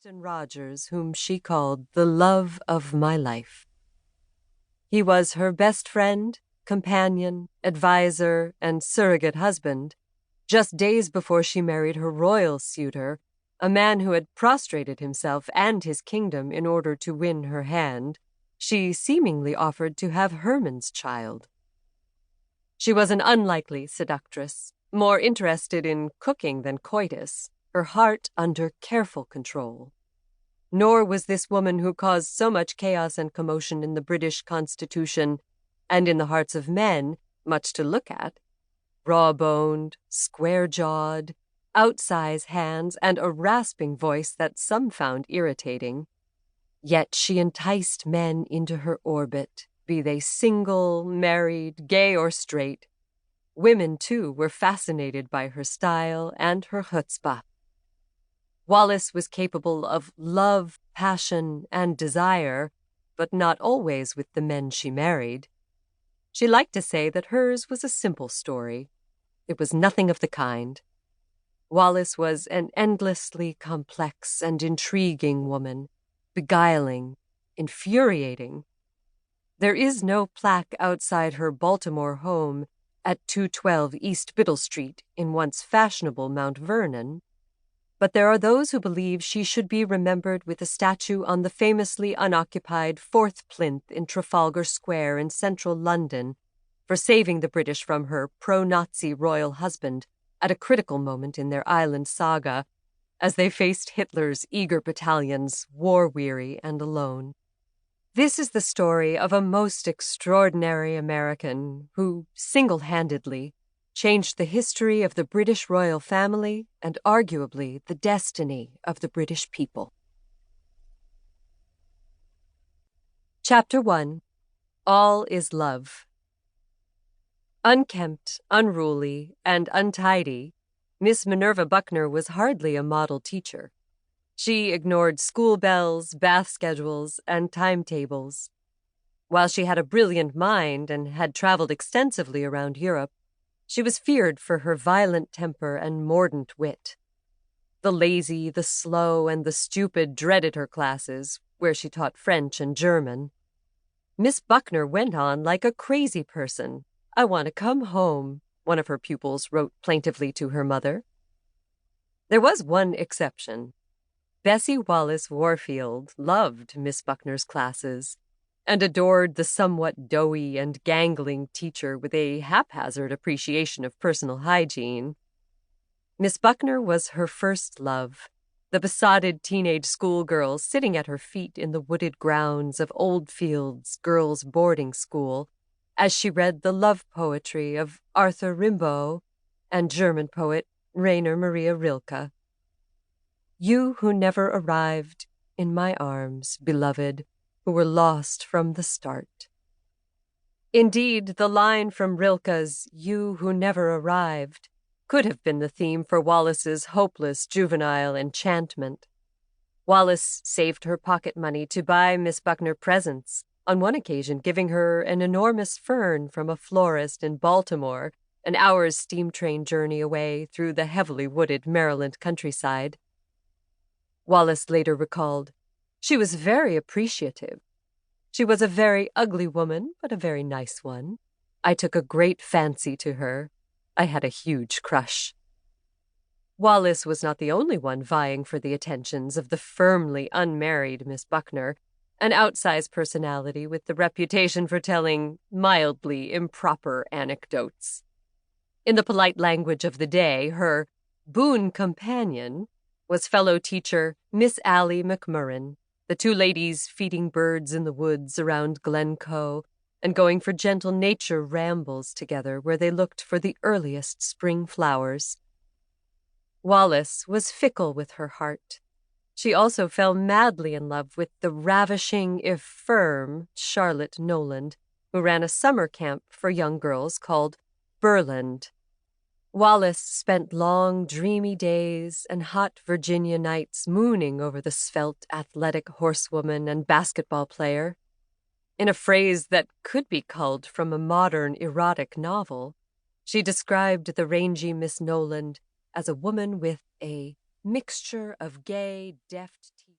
Captain Rogers, whom she called the love of my life. He was her best friend, companion, adviser, and surrogate husband, just days before she married her royal suitor, a man who had prostrated himself and his kingdom in order to win her hand. She seemingly offered to have Herman's child. She was an unlikely seductress, more interested in cooking than coitus, her heart under careful control. Nor was this woman who caused so much chaos and commotion in the British Constitution and in the hearts of men much to look at. Raw-boned, square-jawed, outsize hands, and a rasping voice that some found irritating. Yet she enticed men into her orbit, be they single, married, gay, or straight. Women, too, were fascinated by her style and her chutzpah. Wallis was capable of love, passion, and desire, but not always with the men she married. She liked to say that hers was a simple story. It was nothing of the kind. Wallis was an endlessly complex and intriguing woman, beguiling, infuriating. There is no plaque outside her Baltimore home at 212 East Biddle Street in once fashionable Mount Vernon, but there are those who believe she should be remembered with a statue on the famously unoccupied 4th plinth in Trafalgar Square in central London for saving the British from her pro-Nazi royal husband at a critical moment in their island saga as they faced Hitler's eager battalions, war-weary and alone. This is the story of a most extraordinary American who, single-handedly, changed the history of the British royal family and arguably the destiny of the British people. Chapter 1. All is Love. Unkempt, unruly, and untidy, Miss Minerva Buckner was hardly a model teacher. She ignored school bells, bath schedules, and timetables. While she had a brilliant mind and had traveled extensively around Europe, she was feared for her violent temper and mordant wit. The lazy, the slow, and the stupid dreaded her classes, where she taught French and German. Miss Buckner went on like a crazy person. "I want to come home," one of her pupils wrote plaintively to her mother. There was one exception. Bessie Wallis Warfield loved Miss Buckner's classes and adored the somewhat doughy and gangling teacher with a haphazard appreciation of personal hygiene. Miss Buckner was her first love, the besotted teenage schoolgirl sitting at her feet in the wooded grounds of Oldfields Girls' Boarding School as she read the love poetry of Arthur Rimbaud and German poet Rainer Maria Rilke. "You who never arrived in my arms, beloved, who were lost from the start." Indeed, the line from Rilke's "You who never arrived" could have been the theme for Wallis's hopeless juvenile enchantment. Wallis saved her pocket money to buy Miss Buckner presents, on one occasion giving her an enormous fern from a florist in Baltimore, an hour's steam train journey away through the heavily wooded Maryland countryside. Wallis later recalled, "She was very appreciative. She was a very ugly woman, but a very nice one. I took a great fancy to her. I had a huge crush." Wallis was not the only one vying for the attentions of the firmly unmarried Miss Buckner, an outsized personality with the reputation for telling mildly improper anecdotes. In the polite language of the day, her boon companion was fellow teacher Miss Allie McMurrin, the two ladies feeding birds in the woods around Glencoe and going for gentle nature rambles together where they looked for the earliest spring flowers. Wallis was fickle with her heart. She also fell madly in love with the ravishing, if firm, Charlotte Noland, who ran a summer camp for young girls called Burland. Wallis spent long, dreamy days and hot Virginia nights mooning over the svelte, athletic horsewoman and basketball player. In a phrase that could be culled from a modern erotic novel, she described the rangy Miss Noland as a woman with a mixture of gay, deft